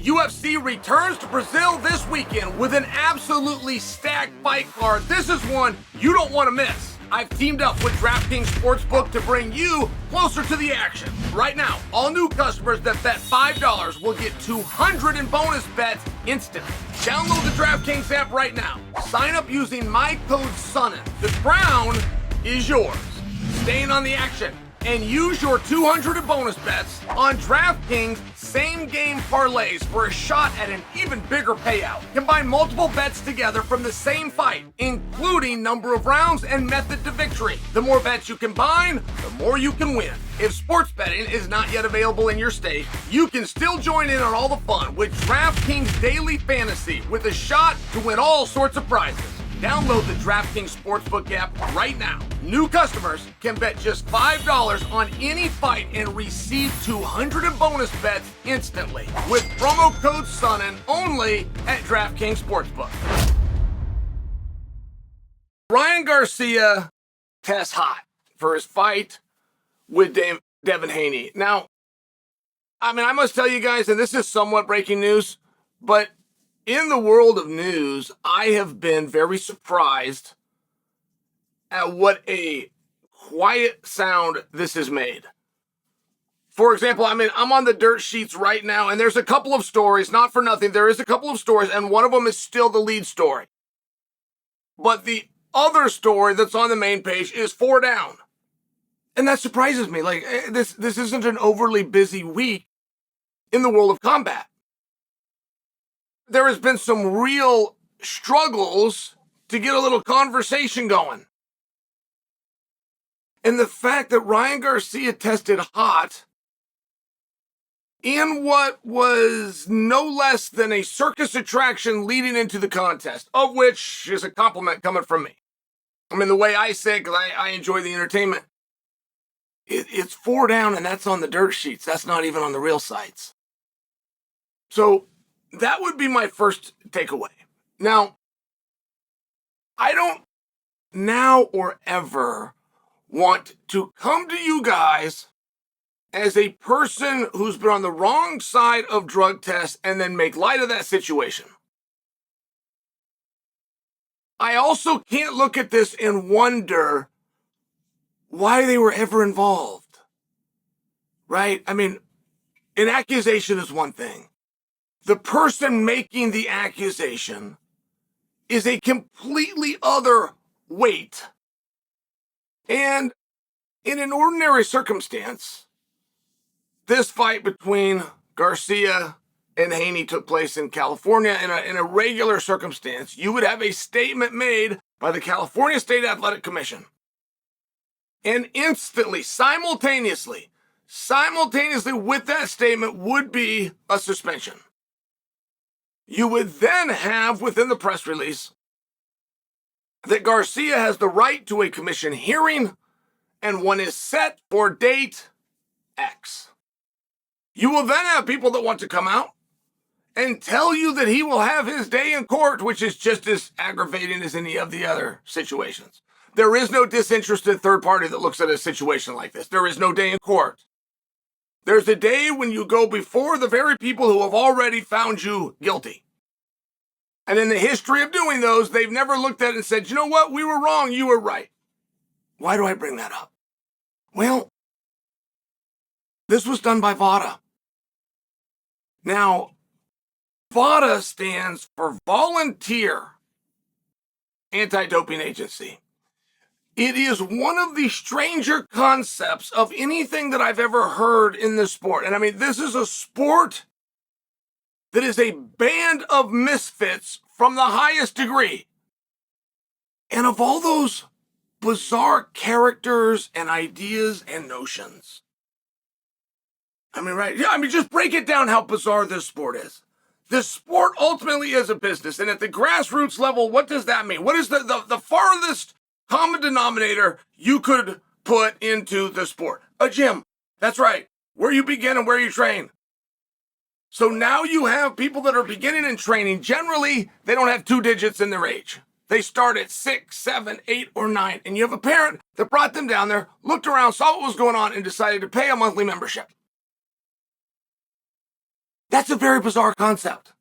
UFC returns to Brazil this weekend with an absolutely stacked fight card. This is one you don't want to miss. I've teamed up with DraftKings Sportsbook to bring you closer to the action. Right now, all new customers that bet $5 will get $200 in bonus bets instantly. Download the DraftKings app right now. Sign up using my code Sonnen. The crown is yours. Staying on the action and use your $200 in bonus bets on DraftKings same-game parlays for a shot at an even bigger payout. Combine multiple bets together from the same fight, including number of rounds and method to victory. The more bets you combine, the more you can win. If sports betting is not yet available in your state, you can still join in on all the fun with DraftKings Daily Fantasy with a shot to win all sorts of prizes. Download the DraftKings Sportsbook app right now. New customers can bet just $5 on any fight and receive $200 in bonus bets instantly with promo code Sonnen only at DraftKings Sportsbook. Ryan Garcia tests hot for his fight with Devin Haney. Now, I must tell you guys, and this is somewhat breaking news, but in the world of news, I have been very surprised at what a quiet sound this has made. For example, I'm on the dirt sheets right now, and there's a couple of stories, not for nothing, there is a couple of stories, and one of them is still the lead story. But the other story that's on the main page is 4 down. And that surprises me. Like, this isn't an overly busy week in the world of combat. There has been some real struggles to get a little conversation going. And the fact that Ryan Garcia tested hot in what was no less than a circus attraction leading into the contest, of which is a compliment coming from me. The way I say it, because I enjoy the entertainment. It's 4 down, and that's on the dirt sheets. That's not even on the real sites. So that would be my first takeaway. Now, I don't now or ever want to come to you guys as a person who's been on the wrong side of drug tests and then make light of that situation. I also can't look at this and wonder why they were ever involved, right? An accusation is one thing. The person making the accusation is a completely other weight. And in an ordinary circumstance, this fight between Garcia and Haney took place in California. In a regular circumstance, you would have a statement made by the California State Athletic Commission. And instantly, simultaneously with that statement would be a suspension. You would then have within the press release that Garcia has the right to a commission hearing and one is set for date X. You will then have people that want to come out and tell you that he will have his day in court, which is just as aggravating as any of the other situations. There is no disinterested third party that looks at a situation like this. There is no day in court. There's a day when you go before the very people who have already found you guilty. And in the history of doing those, they've never looked at it and said, you know what, we were wrong, you were right. Why do I bring that up? Well, this was done by VADA. Now, VADA stands for Volunteer Anti-Doping Agency. It is one of the stranger concepts of anything that I've ever heard in this sport. And this is a sport that is a band of misfits from the highest degree. And of all those bizarre characters and ideas and notions. Right? Yeah, just break it down how bizarre this sport is. This sport ultimately is a business. And at the grassroots level, what does that mean? What is the farthest common denominator you could put into the sport? A gym. That's right. Where you begin and where you train. So now you have people that are beginning and training. Generally, they don't have 2 digits in their age. They start at 6, 7, 8, or 9. And you have a parent that brought them down there, looked around, saw what was going on, and decided to pay a monthly membership. That's a very bizarre concept.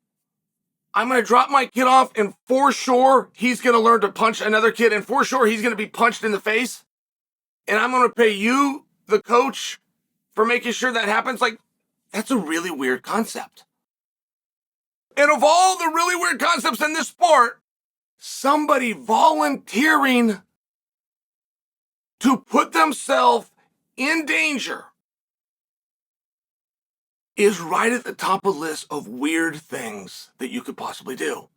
I'm going to drop my kid off, and for sure, he's going to learn to punch another kid, and for sure, he's going to be punched in the face. And I'm going to pay you, the coach, for making sure that happens. Like, that's a really weird concept. And of all the really weird concepts in this sport, somebody volunteering to put themselves in danger is right at the top of the list of weird things that you could possibly do.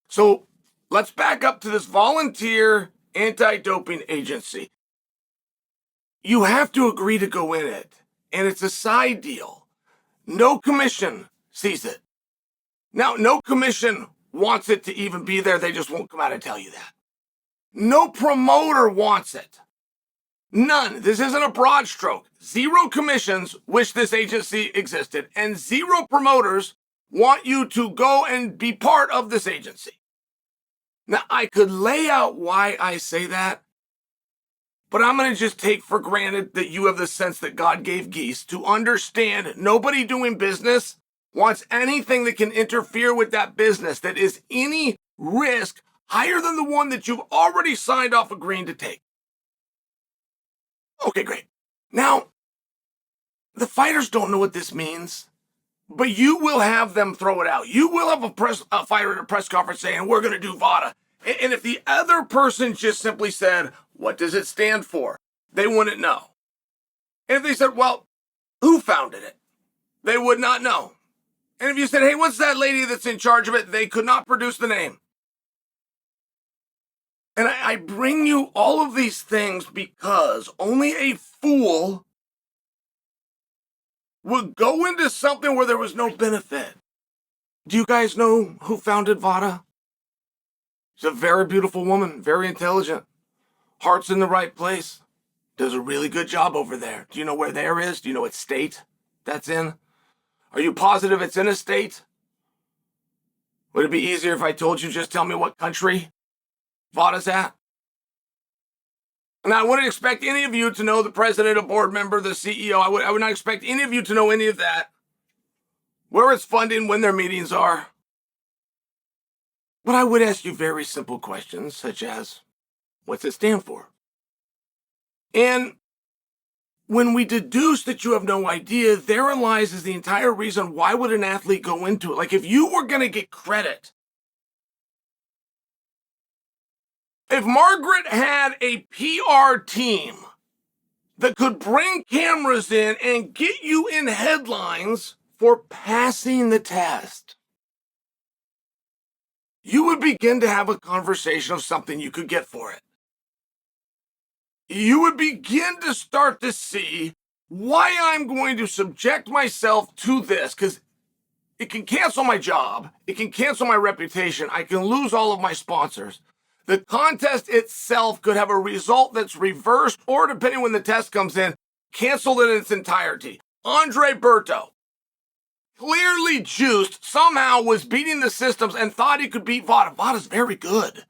So let's back up to this volunteer anti-doping agency. You have to agree to go in it, and it's a side deal. No commission sees it. Now, no commission wants it to even be there. They just won't come out and tell you that. No promoter wants it. None. This isn't a broad stroke. Zero commissions wish this agency existed, and zero promoters want you to go and be part of this agency. Now, I could lay out why I say that, but I'm going to just take for granted that you have the sense that God gave geese to understand nobody doing business wants anything that can interfere with that business that is any risk higher than the one that you've already signed off agreeing to take. Okay, great. Now, the fighters don't know what this means, but you will have them throw it out. You will have a fighter at a press conference saying, we're going to do VADA. And if the other person just simply said, what does it stand for? They wouldn't know. And if they said, well, who founded it? They would not know. And if you said, hey, what's that lady that's in charge of it? They could not produce the name. And I bring you all of these things because only a fool would go into something where there was no benefit. Do you guys know who founded VADA? She's a very beautiful woman, very intelligent, heart's in the right place, does a really good job over there. Do you know where there is? Do you know what state that's in? Are you positive it's in a state? Would it be easier if I told you just tell me what country VADA's at? And I wouldn't expect any of you to know the president, a board member, the CEO. I would not expect any of you to know any of that. Where it's funding, when their meetings are. But I would ask you very simple questions, such as, what's it stand for? And when we deduce that you have no idea, therein lies is the entire reason why would an athlete go into it. Like if you were going to get credit, if Margaret had a PR team that could bring cameras in and get you in headlines for passing the test, you would begin to have a conversation of something you could get for it. You would begin to start to see why I'm going to subject myself to this, because it can cancel my job, it can cancel my reputation, I can lose all of my sponsors. The contest itself could have a result that's reversed, or depending when the test comes in, canceled in its entirety. Andre Berto, clearly juiced, somehow was beating the systems and thought he could beat VADA. VADA's very good.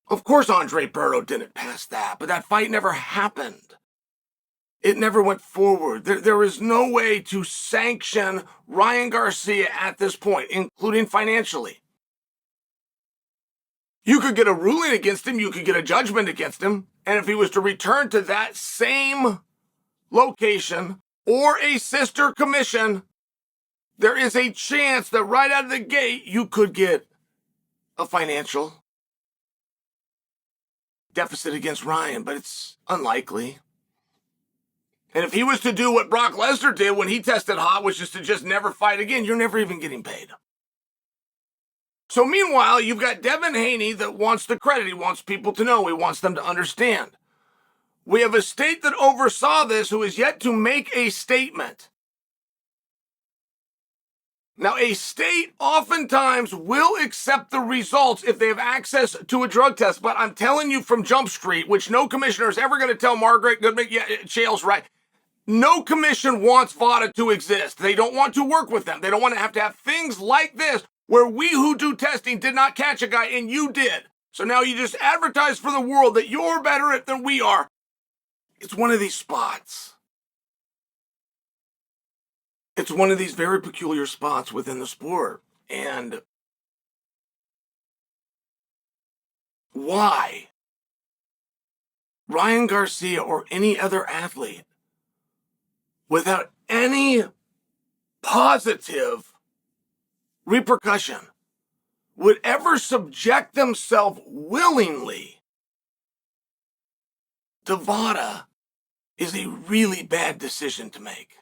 Of course, Andre Berto didn't pass that, but that fight never happened. It never went forward. There is no way to sanction Ryan Garcia at this point, including financially. You could get a ruling against him, you could get a judgment against him, and if he was to return to that same location or a sister commission, there is a chance that right out of the gate you could get a financial deficit against Ryan, but it's unlikely. And if he was to do what Brock Lesnar did when he tested hot, which is to just never fight again, you're never even getting paid. So meanwhile, you've got Devin Haney that wants the credit. He wants people to know. He wants them to understand. We have a state that oversaw this who is yet to make a statement. Now, a state oftentimes will accept the results if they have access to a drug test. But I'm telling you from Jump Street, which no commissioner is ever going to tell Margaret Goodman, yeah, Chael's right. No commission wants VADA to exist. They don't want to work with them. They don't want to have things like this where we who do testing did not catch a guy and you did. So now you just advertise for the world that you're better at than we are. It's one of these spots. It's one of these very peculiar spots within the sport. And why Ryan Garcia or any other athlete, without any positive repercussion, would ever subject themselves willingly to VADA is a really bad decision to make.